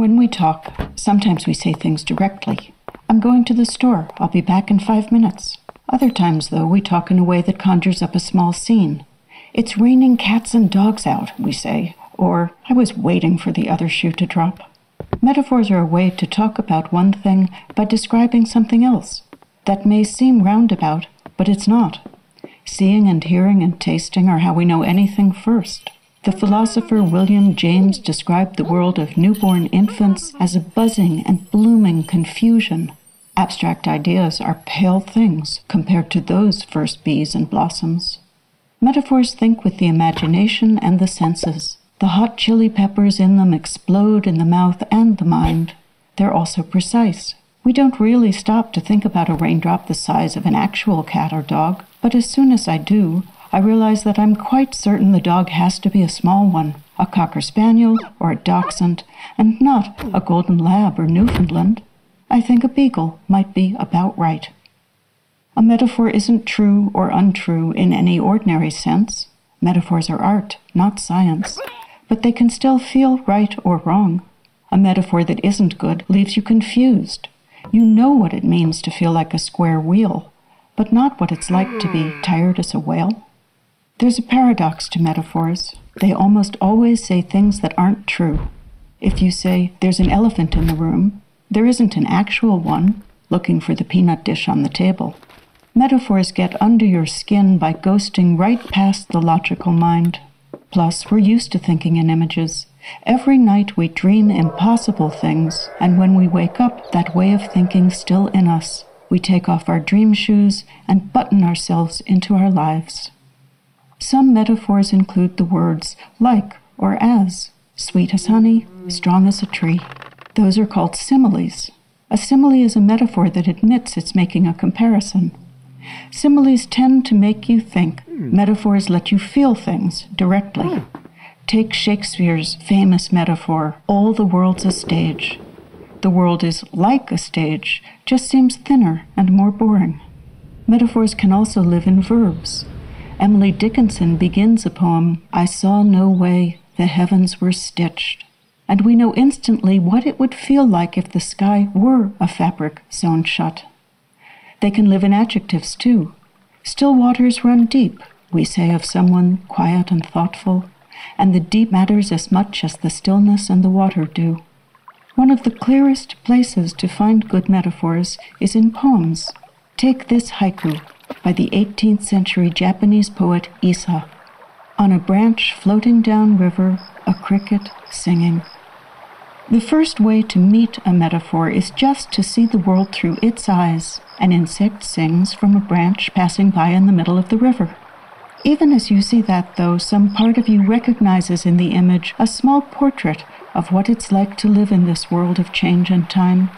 When we talk, sometimes we say things directly. I'm going to the store. I'll be back in 5 minutes. Other times, though, we talk in a way that conjures up a small scene. It's raining cats and dogs out, we say, or I was waiting for the other shoe to drop. Metaphors are a way to talk about one thing by describing something else. That may seem roundabout, but it's not. Seeing and hearing and tasting are how we know anything first. The philosopher William James described the world of newborn infants as a buzzing and blooming confusion. Abstract ideas are pale things compared to those first bees and blossoms. Metaphors think with the imagination and the senses. The hot chili peppers in them explode in the mouth and the mind. They're also precise. We don't really stop to think about a raindrop the size of an actual cat or dog, but as soon as I do, I realize that I'm quite certain the dog has to be a small one, a Cocker Spaniel or a Dachshund, and not a Golden Lab or Newfoundland. I think a beagle might be about right. A metaphor isn't true or untrue in any ordinary sense. Metaphors are art, not science, but they can still feel right or wrong. A metaphor that isn't good leaves you confused. You know what it means to feel like a square wheel, but not what it's like to be tired as a whale. There's a paradox to metaphors. They almost always say things that aren't true. If you say, there's an elephant in the room, there isn't an actual one looking for the peanut dish on the table. Metaphors get under your skin by ghosting right past the logical mind. Plus, we're used to thinking in images. Every night we dream impossible things, and when we wake up, that way of thinking's still in us. We take off our dream shoes and button ourselves into our lives. Some metaphors include the words like or as, sweet as honey, strong as a tree. Those are called similes. A simile is a metaphor that admits it's making a comparison. Similes tend to make you think. Metaphors let you feel things directly. Take Shakespeare's famous metaphor, all the world's a stage. The world is like a stage, just seems thinner and more boring. Metaphors can also live in verbs. Emily Dickinson begins a poem, I saw no way the heavens were stitched. And we know instantly what it would feel like if the sky were a fabric sewn shut. They can live in adjectives too. Still waters run deep, we say of someone quiet and thoughtful, and the deep matters as much as the stillness and the water do. One of the clearest places to find good metaphors is in poems. Take this haiku by the 18th century Japanese poet Issa. On a branch floating down river, a cricket singing. The first way to meet a metaphor is just to see the world through its eyes. An insect sings from a branch passing by in the middle of the river. Even as you see that, though, some part of you recognizes in the image a small portrait of what it's like to live in this world of change and time.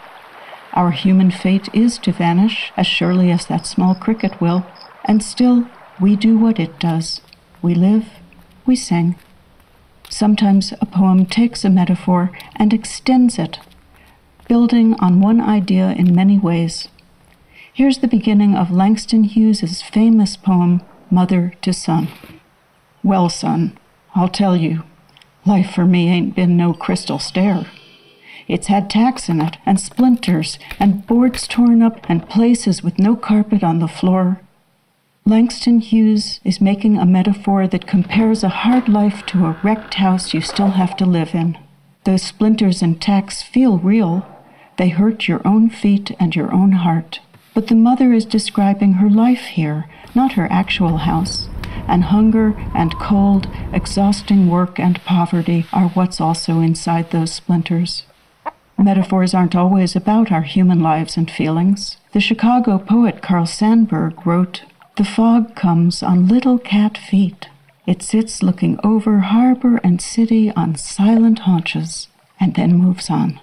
Our human fate is to vanish as surely as that small cricket will, and still we do what it does. We live, we sing. Sometimes a poem takes a metaphor and extends it, building on one idea in many ways. Here's the beginning of Langston Hughes's famous poem, Mother to Son. Well, son, I'll tell you, life for me ain't been no crystal stair. It's had tacks in it, and splinters, and boards torn up, and places with no carpet on the floor. Langston Hughes is making a metaphor that compares a hard life to a wrecked house you still have to live in. Those splinters and tacks feel real. They hurt your own feet and your own heart. But the mother is describing her life here, not her actual house. And hunger and cold, exhausting work and poverty are what's also inside those splinters. Metaphors aren't always about our human lives and feelings. The Chicago poet Carl Sandburg wrote, "The fog comes on little cat feet. It sits looking over harbor and city on silent haunches, and then moves on."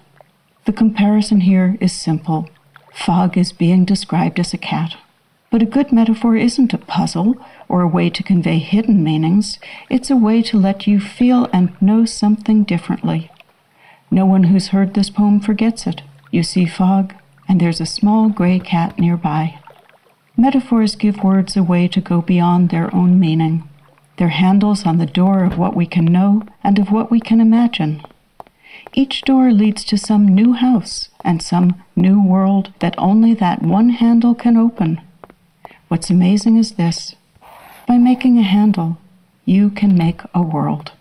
The comparison here is simple. Fog is being described as a cat. But a good metaphor isn't a puzzle or a way to convey hidden meanings. It's a way to let you feel and know something differently. No one who's heard this poem forgets it. You see fog, and there's a small gray cat nearby. Metaphors give words a way to go beyond their own meaning. They're handles on the door of what we can know and of what we can imagine. Each door leads to some new house and some new world that only that one handle can open. What's amazing is this: by making a handle, you can make a world.